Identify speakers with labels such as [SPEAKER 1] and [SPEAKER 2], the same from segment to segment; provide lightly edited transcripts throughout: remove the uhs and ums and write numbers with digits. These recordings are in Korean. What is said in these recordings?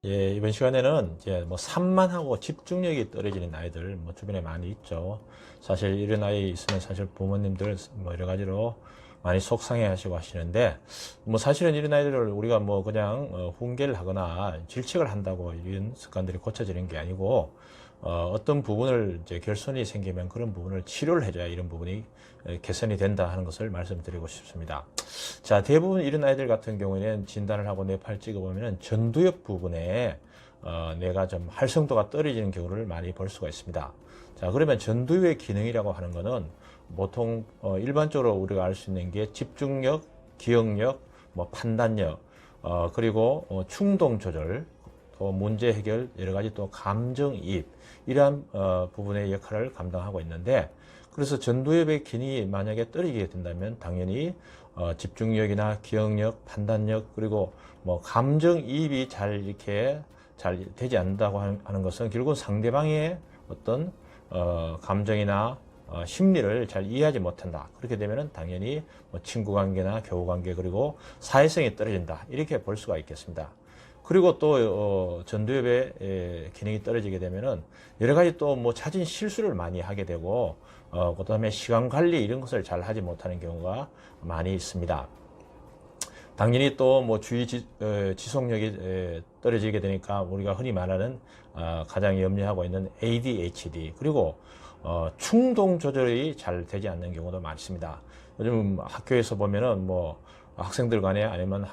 [SPEAKER 1] 예, 이번 시간에는 이제 뭐 산만하고 집중력이 떨어지는 아이들 뭐 주변에 많이 있죠. 사실 이런 아이 있으면 사실 부모님들 뭐 여러 가지로 많이 속상해 하시고 하시는데, 뭐 사실은 이런 아이들을 우리가 뭐 그냥 훈계를 하거나 질책을 한다고 이런 습관들이 고쳐지는 게 아니고, 어떤 부분을 이제 결손이 생기면 그런 부분을 치료를 해줘야 이런 부분이 개선이 된다 하는 것을 말씀드리고 싶습니다. 자, 대부분 이런 아이들 같은 경우에는 진단을 하고 뇌파를 찍어보면 전두엽 부분에 뇌가 좀 활성도가 떨어지는 경우를 많이 볼 수가 있습니다. 자, 그러면 전두엽의 기능이라고 하는 것은 보통 일반적으로 우리가 알 수 있는 게 집중력, 기억력, 뭐 판단력, 그리고 충동 조절, 또 문제 해결, 여러 가지 또 감정이입, 이러한 부분의 역할을 감당하고 있는데, 그래서 전두엽의 기능이 만약에 떨어지게 된다면 당연히 집중력이나 기억력, 판단력, 그리고 뭐 감정이입이 잘 이렇게 잘 되지 않는다고 하는 것은 결국은 상대방의 어떤 감정이나 심리를 잘 이해하지 못한다. 그렇게 되면은 당연히 뭐 친구 관계나 교우 관계, 그리고 사회성이 떨어진다. 이렇게 볼 수가 있겠습니다. 그리고 또 전두엽의 기능이 떨어지게 되면은 여러 가지 또 뭐 찾은 실수를 많이 하게 되고, 그다음에 시간 관리 이런 것을 잘 하지 못하는 경우가 많이 있습니다. 당연히 또 뭐 주의 지속력이 떨어지게 되니까 우리가 흔히 말하는 가장 염려하고 있는 ADHD, 그리고 충동 조절이 잘 되지 않는 경우도 많습니다. 요즘 학교에서 보면은 뭐 학생들 간에 아니면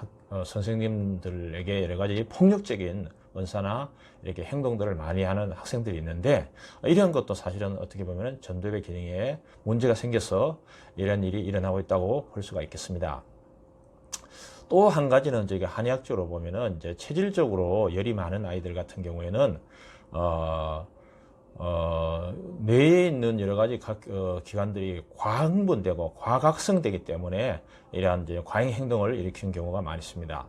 [SPEAKER 1] 선생님들에게 여러 가지 폭력적인 언사나 이렇게 행동들을 많이 하는 학생들이 있는데, 이런 것도 사실은 어떻게 보면 전두엽의 기능에 문제가 생겨서 이런 일이 일어나고 있다고 볼 수가 있겠습니다. 또 한 가지는 저희가 한의학적으로 보면은 이제 체질적으로 열이 많은 아이들 같은 경우에는 뇌에 있는 여러 가지 기관들이 과흥분되고 과각성되기 때문에 이러한 이제 과잉 행동을 일으키는 경우가 많이 있습니다.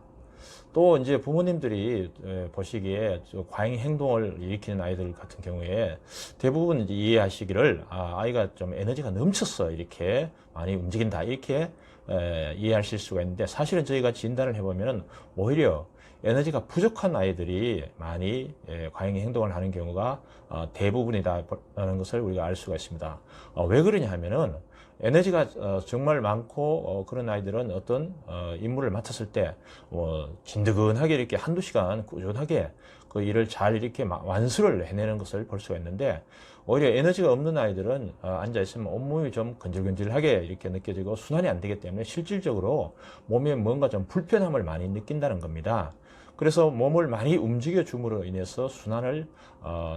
[SPEAKER 1] 또 이제 부모님들이 보시기에 과잉 행동을 일으키는 아이들 같은 경우에 대부분 이제 이해하시기를 아이가 좀 에너지가 넘쳐서 이렇게 많이 움직인다, 이렇게 이해하실 수가 있는데, 사실은 저희가 진단을 해보면 오히려 에너지가 부족한 아이들이 많이 과잉 행동을 하는 경우가 대부분이다라는 것을 우리가 알 수가 있습니다. 왜 그러냐 하면은 에너지가 정말 많고 그런 아이들은 어떤 임무를 맡았을 때 진드근하게 이렇게 한두 시간 꾸준하게 그 일을 잘 이렇게 완수를 해내는 것을 볼 수가 있는데, 오히려 에너지가 없는 아이들은 앉아 있으면 온몸이 좀 건질건질하게 이렇게 느껴지고 순환이 안 되기 때문에 실질적으로 몸에 뭔가 좀 불편함을 많이 느낀다는 겁니다. 그래서 몸을 많이 움직여 줌으로 인해서 순환을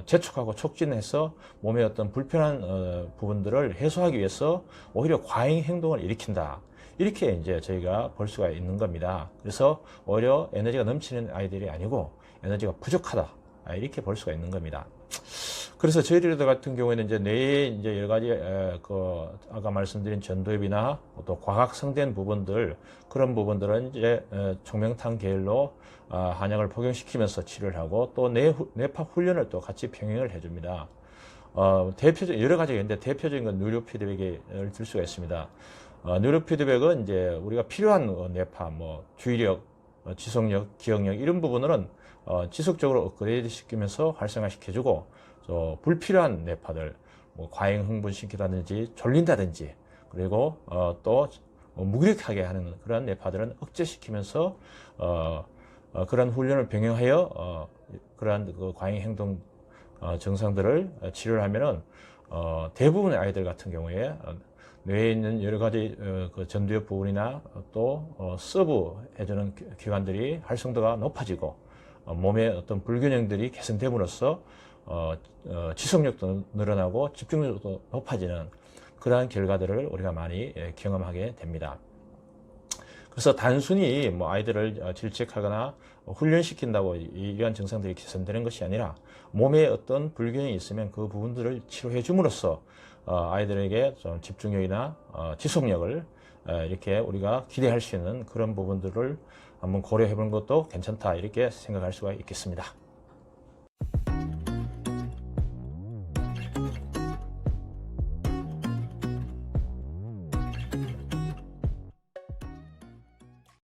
[SPEAKER 1] 재촉하고 촉진해서 몸의 어떤 불편한 부분들을 해소하기 위해서 오히려 과잉 행동을 일으킨다, 이렇게 이제 저희가 볼 수가 있는 겁니다. 그래서 오히려 에너지가 넘치는 아이들이 아니고 에너지가 부족하다, 이렇게 볼 수가 있는 겁니다. 그래서 저희들 같은 경우에는 이제 뇌에 이제 여러 가지 아까 말씀드린 전두엽이나 또 과각성된 부분들, 그런 부분들은 이제 총명탕 계열로 한약을 복용시키면서 치료를 하고, 또 뇌파 훈련을 또 같이 병행을 해줍니다. 대표적 여러 가지가 있는데 대표적인 건 뉴로 피드백을 들 수가 있습니다. 뉴로 피드백은 이제 우리가 필요한 뇌파, 뭐 주의력, 지속력, 기억력, 이런 부분은 지속적으로 업그레이드 시키면서 활성화시켜주고, 불필요한 뇌파들, 뭐 과잉 흥분시키다든지 졸린다든지, 그리고 또 무기력하게 하는 그런 뇌파들은 억제시키면서 그런 훈련을 병행하여 그러한 그 과잉 행동 증상들을 치료를 하면은 대부분의 아이들 같은 경우에 뇌에 있는 여러 가지 그 전두엽 부분이나 또 서브 해주는 기관들이 활성도가 높아지고 몸의 어떤 불균형들이 개선됨으로써 지속력도 늘어나고 집중력도 높아지는 그러한 결과들을 우리가 많이 경험하게 됩니다. 그래서 단순히 뭐 아이들을 질책하거나 훈련시킨다고 이러한 증상들이 개선되는 것이 아니라 몸에 어떤 불균형이 있으면 그 부분들을 치료해 줌으로써 아이들에게 좀 집중력이나 지속력을 이렇게 우리가 기대할 수 있는 그런 부분들을 한번 고려해 보는 것도 괜찮다, 이렇게 생각할 수가 있겠습니다.